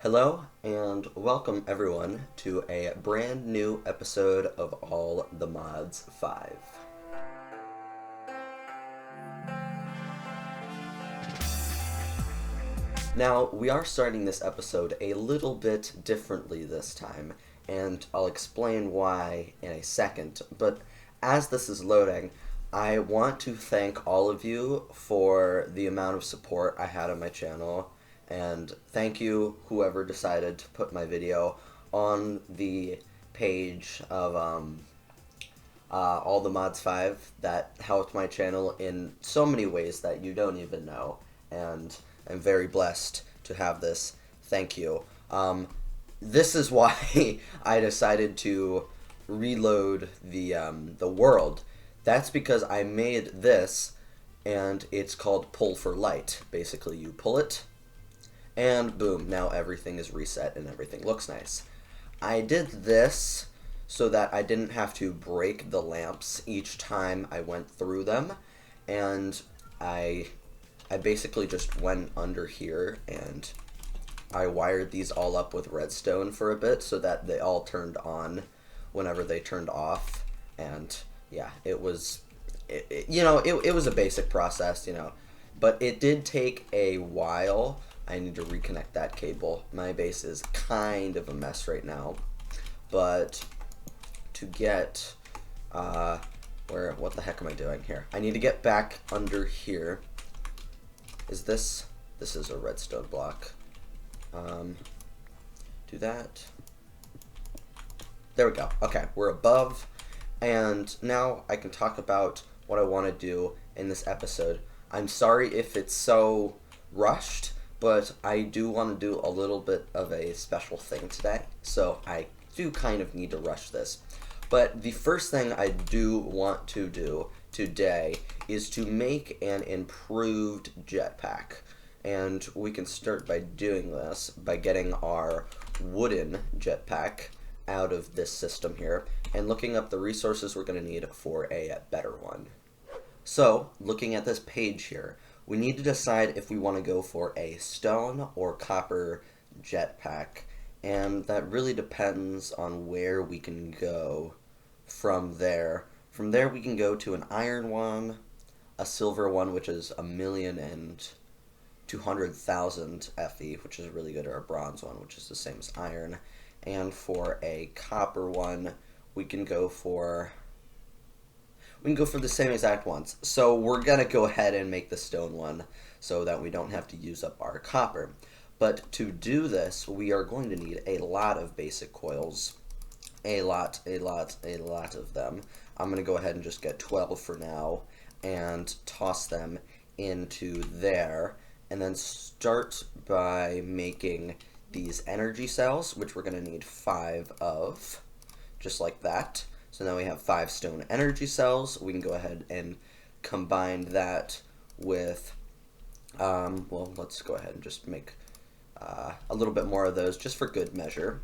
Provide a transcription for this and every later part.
Hello and welcome everyone to a brand new episode of All the Mods 5. Now, we are starting this episode a little bit differently this time, and I'll explain why in a second, but as this is loading, I want to thank all of you for the amount of support I had on my channel, and thank you whoever decided to put my video on the page of All the Mods 5. That helped my channel in so many ways that you don't even know, and I'm very blessed to have this. Thank you. This is why I decided to reload the world. That's because I made this, and it's called Pull for Light. Basically, you pull it, and boom, now everything is reset and everything looks nice. I did this so that I didn't have to break the lamps each time I went through them, and I basically just went under here and I wired these all up with redstone for a bit so that they all turned on whenever they turned off. And yeah, it was a basic process, but it did take a while. I need to reconnect that cable. My base is kind of a mess right now, but to get what the heck am I doing here? I need to get back under here. This is a redstone block. Do that. There we go. Okay, we're above, and now I can talk about what I want to do in this episode. I'm sorry if it's so rushed, but I do want to do a little bit of a special thing today, so I do kind of need to rush this. But the first thing I do want to do today is to make an improved jetpack. And we can start by doing this by getting our wooden jetpack out of this system here and looking up the resources we're going to need for a better one. So, looking at this page here, we need to decide if we want to go for a stone or copper jetpack, and that really depends on where we can go from there. From there we can go to an iron one, a silver one, which is 1,200,000 FE, which is really good, or a bronze one, which is the same as iron. And for a copper one, we can go for the same exact ones. So we're gonna go ahead and make the stone one so that we don't have to use up our copper. But to do this, we are going to need a lot of basic coils. A lot of them. I'm going to go ahead and just get 12 for now and toss them into there, and then start by making these energy cells, which we're going to need 5 of, just like that. So now we have 5 stone energy cells. We can go ahead and combine that with, well, let's go ahead and just make a little bit more of those just for good measure.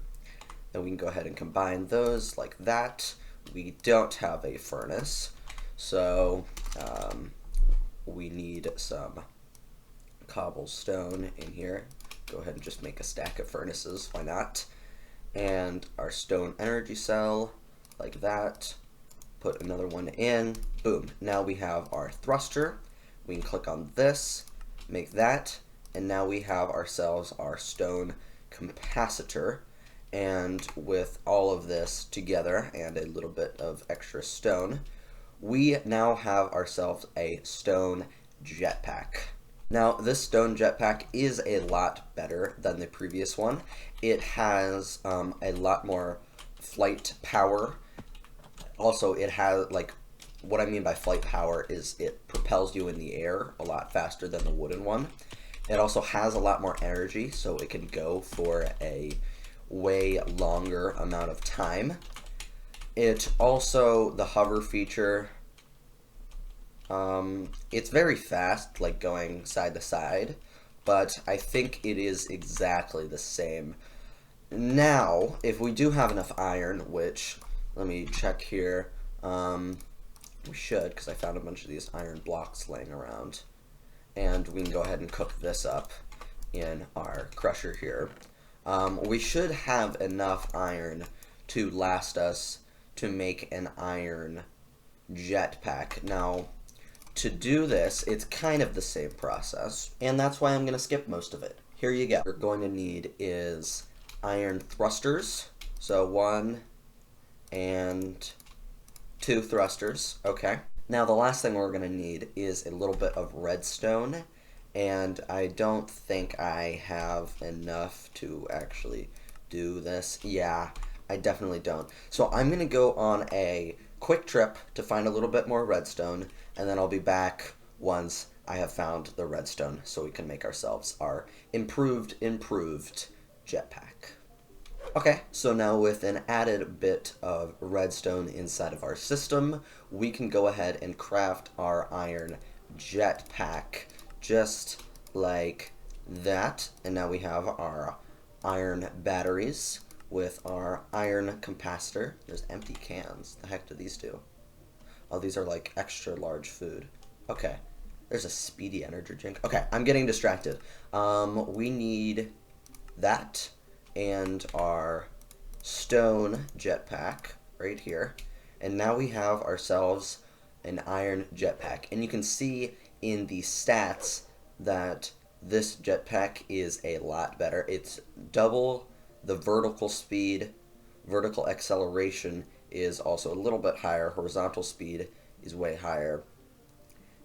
Then we can go ahead and combine those like that. We don't have a furnace, so we need some cobblestone in here. Go ahead and just make a stack of furnaces, why not? And our stone energy cell, like that. Put another one in, boom. Now we have our thruster. We can click on this, make that, and now we have ourselves our stone capacitor. And with all of this together and a little bit of extra stone, we now have ourselves a stone jetpack. Now, this stone jetpack is a lot better than the previous one. It has a lot more flight power. Also, it has, what I mean by flight power is it propels you in the air a lot faster than the wooden one. It also has a lot more energy, so it can go for a way longer amount of time. It also, the hover feature, it's very fast, like going side to side, but I think it is exactly the same. Now, if we do have enough iron, which, let me check here, we should, because I found a bunch of these iron blocks laying around, and we can go ahead and cook this up in our crusher here. We should have enough iron to last us to make an iron jetpack. Now, to do this, it's kind of the same process, and that's why I'm going to skip most of it. Here you go. What you're going to need is iron thrusters. So 1 and 2 thrusters. Okay. Now the last thing we're going to need is a little bit of redstone, and I don't think I have enough to actually do this. Yeah, I definitely don't. So I'm going to go on a quick trip to find a little bit more redstone, and then I'll be back once I have found the redstone so we can make ourselves our improved jetpack. Okay, so now with an added bit of redstone inside of our system, we can go ahead and craft our iron jetpack just like that. And now we have our iron batteries with our iron capacitor. There's empty cans. The heck do these do? Oh, these are like extra large food. Okay. There's a speedy energy drink. Okay, I'm getting distracted. We need that and our stone jetpack right here. And now we have ourselves an iron jetpack. And you can see in the stats that this jetpack is a lot better. It's double the vertical speed. Vertical acceleration is also a little bit higher. Horizontal speed is way higher.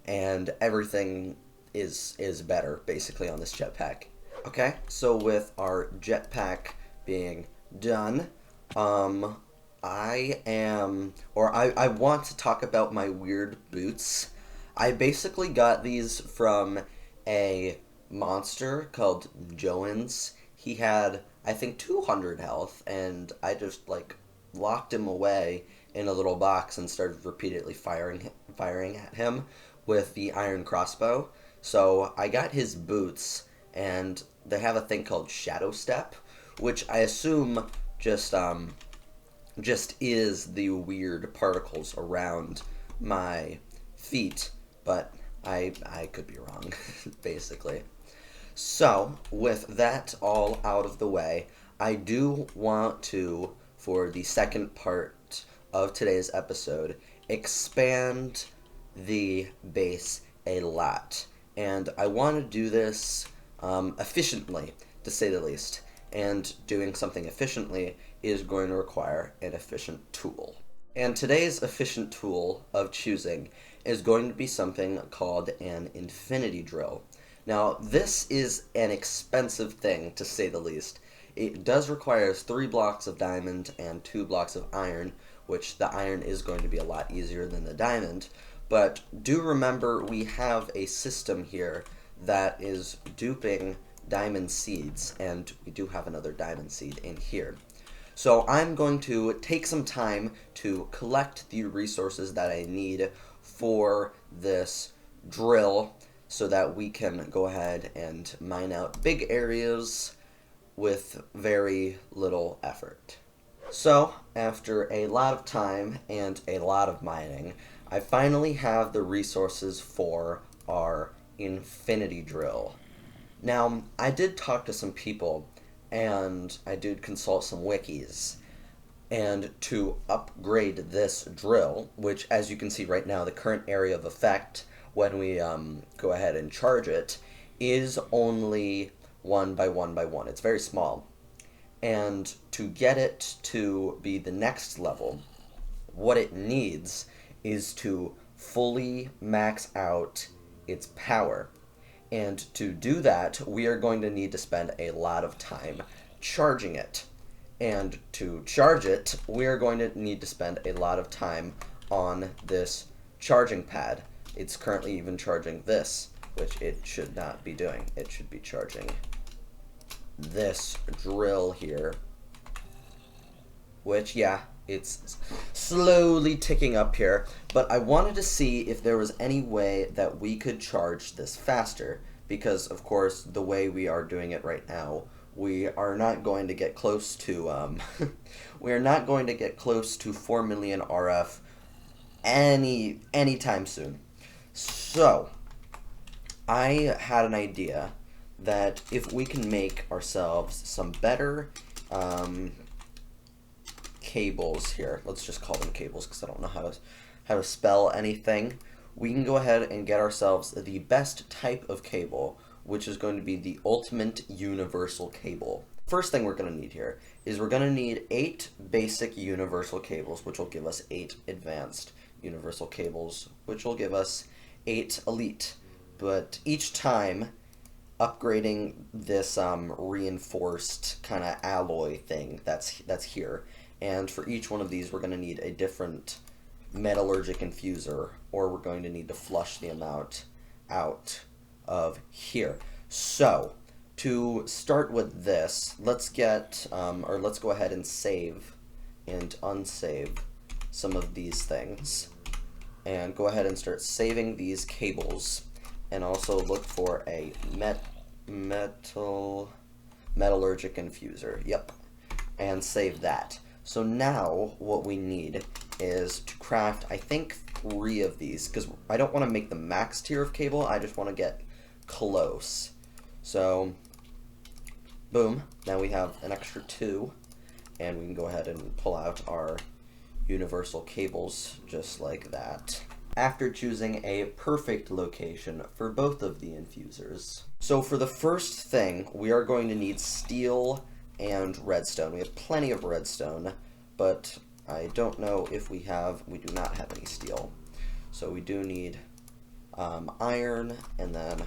And everything is better, basically, on this jetpack. Okay, so with our jetpack being done, I want to talk about my weird boots. I basically got these from a monster called Joans. He had, I think, 200 health, and I just, like, locked him away in a little box and started repeatedly firing at him with the iron crossbow. So I got his boots, and they have a thing called Shadow Step, which I assume just is the weird particles around my feet, but I could be wrong, basically. So, with that all out of the way, I do want to, for the second part of today's episode, expand the base a lot. And I want to do this efficiently, to say the least. And doing something efficiently is going to require an efficient tool. And today's efficient tool of choosing is going to be something called an infinity drill. Now, this is an expensive thing, to say the least. It does require 3 blocks of diamond and 2 blocks of iron, which the iron is going to be a lot easier than the diamond. But do remember, we have a system here that is duping diamond seeds, and we do have another diamond seed in here. So I'm going to take some time to collect the resources that I need for this drill so that we can go ahead and mine out big areas with very little effort. So, after a lot of time and a lot of mining, I finally have the resources for our infinity drill. Now, I did talk to some people, and I did consult some wikis, and to upgrade this drill, which as you can see right now, the current area of effect, when we go ahead and charge it, is only 1 by 1 by 1. It's very small. And to get it to be the next level, what it needs is to fully max out its power. And to do that, we are going to need to spend a lot of time charging it. And to charge it, we are going to need to spend a lot of time on this charging pad. It's currently even charging this, which it should not be doing. It should be charging this drill here, which, yeah, it's slowly ticking up here, but I wanted to see if there was any way that we could charge this faster, because, of course, the way we are doing it right now, we are not going to get close to, we are not going to get close to 4 million RF anytime soon. So, I had an idea that if we can make ourselves some better cables here, let's just call them cables because I don't know how to spell anything, we can go ahead and get ourselves the best type of cable, which is going to be the ultimate universal cable. First thing we're going to need here is we're going to need 8 basic universal cables, which will give us 8 advanced universal cables, which will give us 8 elite. But each time, upgrading this reinforced kind of alloy thing that's here, and for each one of these we're going to need a different metallurgic infuser, or we're going to need to flush the amount out of here. So to start with this, let's get let's go ahead and save and unsave some of these things, and go ahead and start saving these cables, and also look for a metallurgic infuser. Yep, and save that. So now what we need is to craft, I think, 3 of these, because I don't want to make the max tier of cable, I just want to get close. So boom, now we have an extra 2, and we can go ahead and pull out our universal cables just like that, after choosing a perfect location for both of the infusers. So for the first thing, we are going to need steel and redstone. We have plenty of redstone, but I don't know if we do not have any steel. So we do need iron, and then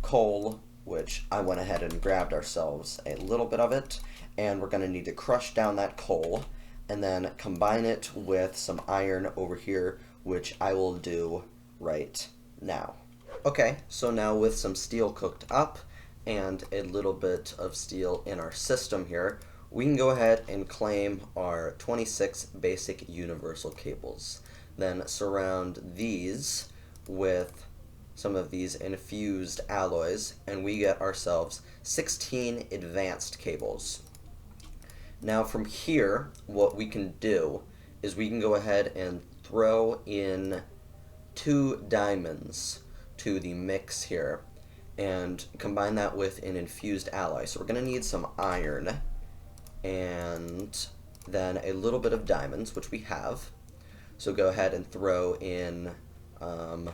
coal, which I went ahead and grabbed ourselves a little bit of it, and we're going to need to crush down that coal and then combine it with some iron over here, which I will do right now. Okay, so now with some steel cooked up and a little bit of steel in our system here, we can go ahead and claim our 26 basic universal cables. Then surround these with some of these infused alloys, and we get ourselves 16 advanced cables. Now from here, what we can do is we can go ahead and throw in 2 diamonds to the mix here, and combine that with an infused alloy. So we're going to need some iron, and then a little bit of diamonds, which we have. So go ahead and throw in the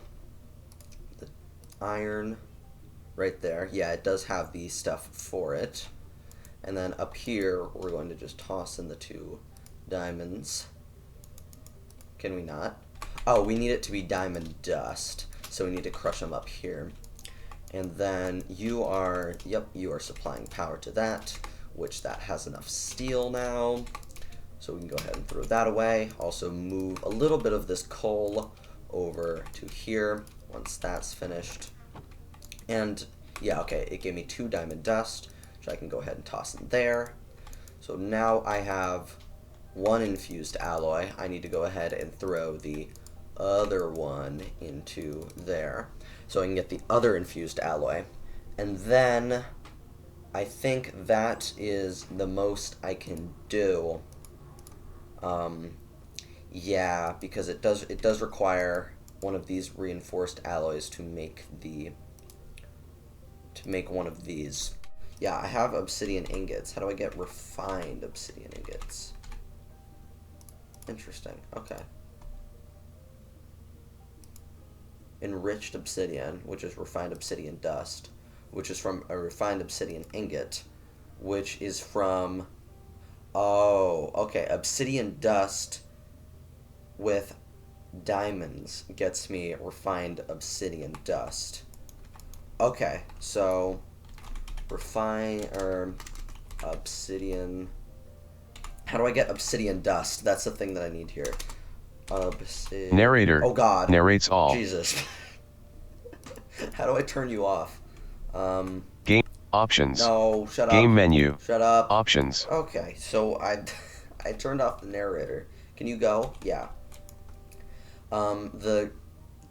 iron right there. Yeah, it does have the stuff for it. And then up here, we're going to just toss in the 2 diamonds. Can we not? Oh, we need it to be diamond dust, so we need to crush them up here. And then you are supplying power to that, which that has enough steel now. So we can go ahead and throw that away. Also move a little bit of this coal over to here once that's finished. And yeah, okay, it gave me 2 diamond dust, which I can go ahead and toss in there. So now I have 1 infused alloy. I need to go ahead and throw the other one into there, so I can get the other infused alloy. And then I think that is the most I can do. Yeah, because it does require one of these reinforced alloys to make one of these. Yeah, I have obsidian ingots. How do I get refined obsidian ingots? Interesting. Okay. Enriched obsidian, which is refined obsidian dust, which is from a refined obsidian ingot, which is from, oh, okay, obsidian dust with diamonds gets me refined obsidian dust. Okay, so obsidian, how do I get obsidian dust? That's the thing that I need here. Narrator. Oh God. Narrates all. Jesus. How do I turn you off? Game options. No, shut up. Game menu. Shut up. Options. Okay, so I turned off the narrator. Can you go? Yeah. The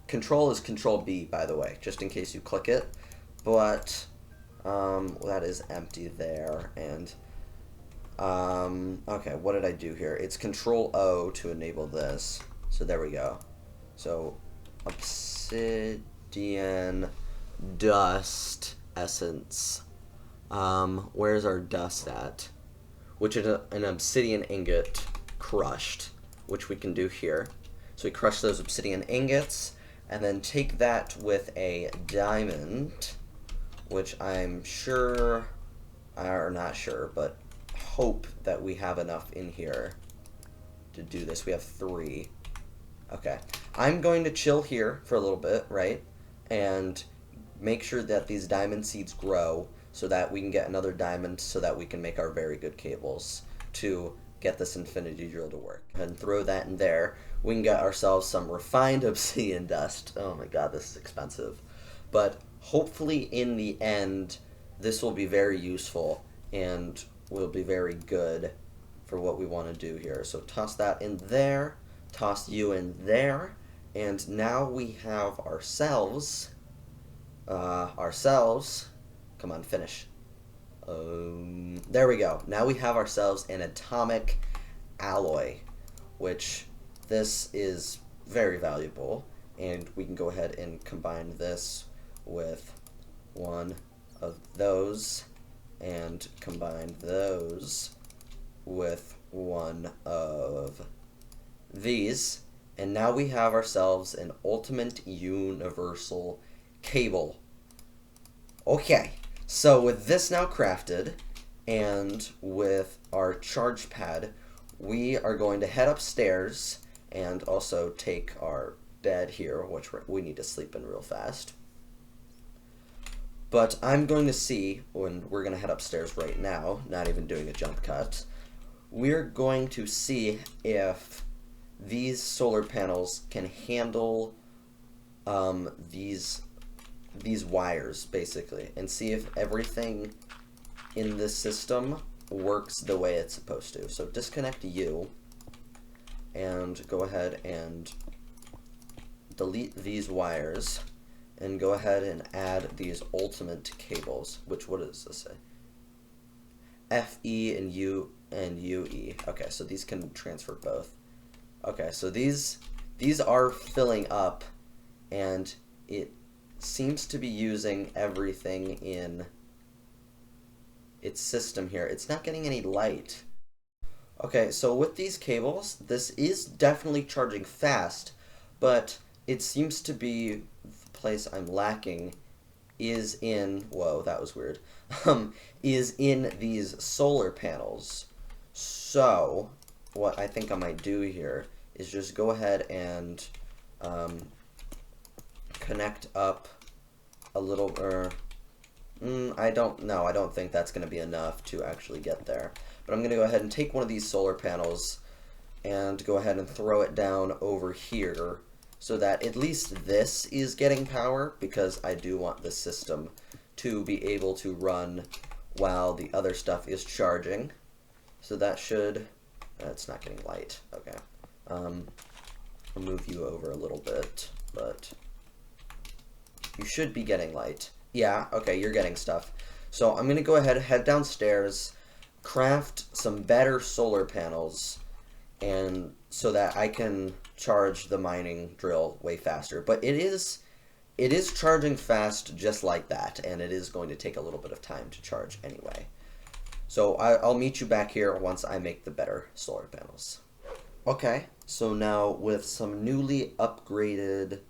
control is Control B, by the way, just in case you click it. But that is empty there, and okay, what did I do here? It's Control O to enable this. So there we go. So obsidian dust essence. Where's our dust at? Which is an obsidian ingot crushed, which we can do here. So we crush those obsidian ingots, and then take that with a diamond, which I'm sure, or not sure, but hope that we have enough in here to do this. We have 3. Okay. I'm going to chill here for a little bit, right? And make sure that these diamond seeds grow so that we can get another diamond so that we can make our very good cables to get this infinity drill to work. And throw that in there. We can get ourselves some refined obsidian dust. Oh my god, this is expensive. But hopefully in the end, this will be very useful and will be very good for what we want to do here. So toss that in there, toss you in there, and now we have ourselves, come on, finish. There we go. Now we have ourselves an atomic alloy, which this is very valuable, and we can go ahead and combine this with one of those and combine those with one of these, and now we have ourselves an ultimate universal cable. Okay, so with this now crafted and with our charge pad, we are going to head upstairs and also take our bed here, which we need to sleep in real fast. But I'm going to see, when we're going to head upstairs right now, not even doing a jump cut, we're going to see if these solar panels can handle these wires, basically, and see if everything in this system works the way it's supposed to. So disconnect you, and go ahead and delete these wires, and go ahead and add these ultimate cables, which, what does this say? FE and U and UE. Okay, so these can transfer both. Okay, so these are filling up, and it seems to be using everything in its system here. It's not getting any light. Okay, so with these cables, this is definitely charging fast, but it seems to be the place I'm lacking is in, whoa, that was weird, is in these solar panels. So what I think I might do here is just go ahead and connect up a little, I don't think that's going to be enough to actually get there. But I'm going to go ahead and take one of these solar panels and go ahead and throw it down over here so that at least this is getting power, because I do want this system to be able to run while the other stuff is charging. So that should, it's not getting light, okay. I'll move you over a little bit, but you should be getting light. Yeah, okay, you're getting stuff. So I'm gonna go ahead, head downstairs, craft some better solar panels, and so that I can charge the mining drill way faster. But it is charging fast just like that, and it is going to take a little bit of time to charge anyway. So I'll meet you back here once I make the better solar panels. Okay, so now with some newly upgraded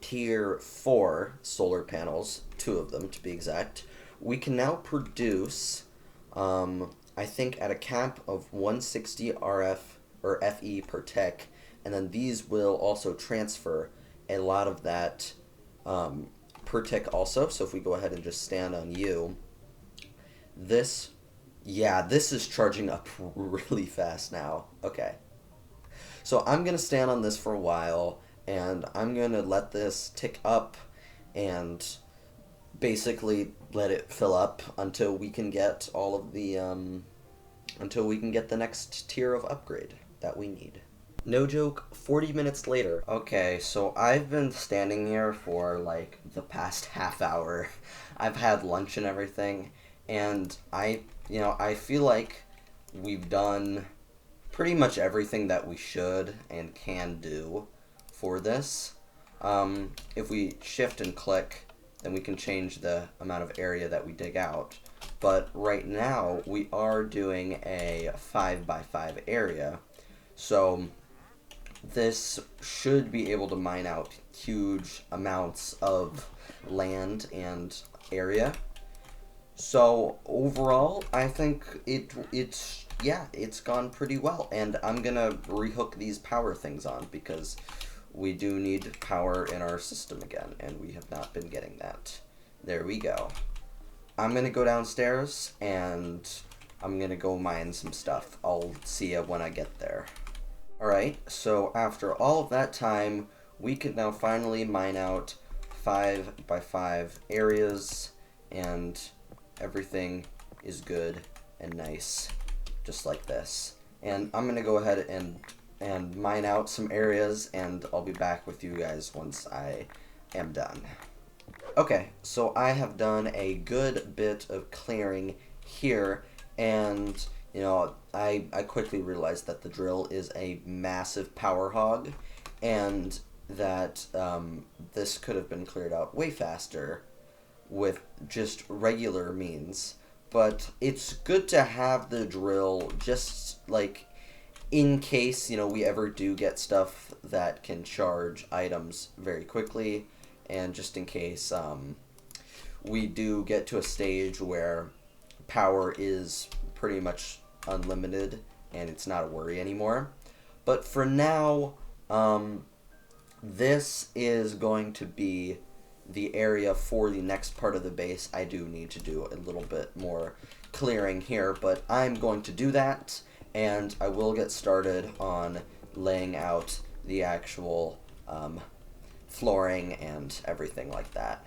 Tier 4 solar panels, 2 of them to be exact, we can now produce, I think at a cap of 160 RF or FE per tick, and then these will also transfer a lot of that per tick also. So if we go ahead and just stand on you, this is charging up really fast now. Okay. So I'm going to stand on this for a while, and I'm going to let this tick up and basically let it fill up until we can get all of the, until we can get the next tier of upgrade that we need. No joke, 40 minutes later. Okay, so I've been standing here for like the past half hour. I've had lunch and everything, and I feel like we've done pretty much everything that we should and can do for this. If we shift and click then we can change the amount of area that we dig out. But right now, we are doing a 5 by 5 area, so this should be able to mine out huge amounts of land and area. So overall, I think it's gone pretty well, and I'm gonna rehook these power things on because we do need power in our system again, and we have not been getting that. There we go. I'm gonna go downstairs and I'm gonna go mine some stuff. I'll see you when I get there. Alright, so after all of that time, we can now finally mine out 5 by 5 areas, and everything is good and nice, just like this. And I'm gonna go ahead and mine out some areas, and I'll be back with you guys once I am done. Okay, so I have done a good bit of clearing here, and you know, I quickly realized that the drill is a massive power hog, and that this could have been cleared out way faster with just regular means. But it's good to have the drill just like in case, you know, we ever do get stuff that can charge items very quickly, and just in case we do get to a stage where power is pretty much unlimited and it's not a worry anymore. But for now, this is going to be the area for the next part of the base. I do need to do a little bit more clearing here, but I'm going to do that, and I will get started on laying out the actual flooring and everything like that.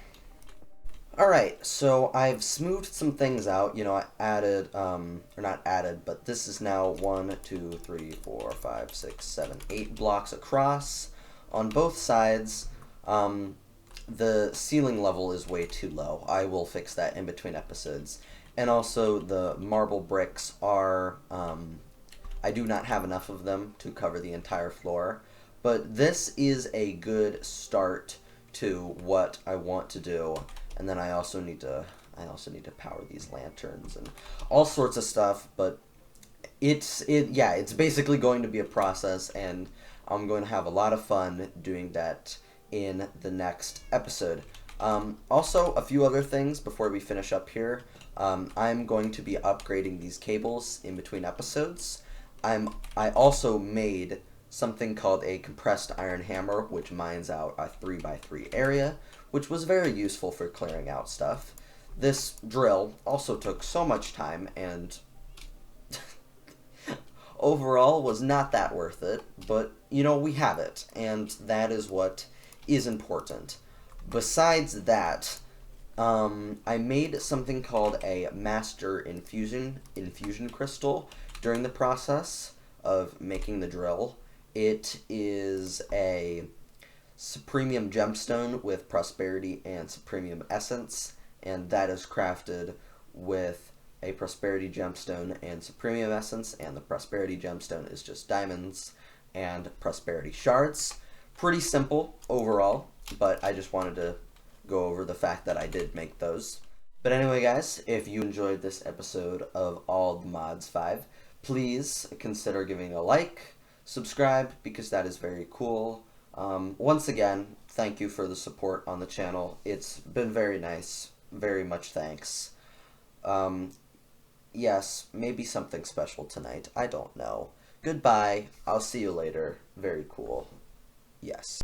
Alright, so I've smoothed some things out. You know, I added, or not added, but this is now 1, 2, 3, 4, 5, 6, 7, 8 blocks across on both sides. The ceiling level is way too low. I will fix that in between episodes. And also, the marble bricks are, I do not have enough of them to cover the entire floor. But this is a good start to what I want to do. And then I also need to power these lanterns and all sorts of stuff. But it's basically going to be a process, and I'm going to have a lot of fun doing that in the next episode. Also, a few other things before we finish up here. I'm going to be upgrading these cables in between episodes. I also made something called a compressed iron hammer, which mines out a 3 by 3 area, which was very useful for clearing out stuff. This drill also took so much time, and overall was not that worth it, but you know, we have it, and that is what is important. Besides that, I made something called a master infusion crystal during the process of making the drill. It is a supremium gemstone with prosperity and supremium essence, and that is crafted with a prosperity gemstone and supremium essence, and the prosperity gemstone is just diamonds and prosperity shards. Pretty simple overall, but I just wanted to go over the fact that I did make those. But anyway, guys, if you enjoyed this episode of All the Mods 5, please consider giving a like, subscribe, because that is very cool. Once again, thank you for the support on the channel. It's been very nice. Very much thanks. Yes, maybe something special tonight. I don't know. Goodbye. I'll see you later. Very cool. Yes.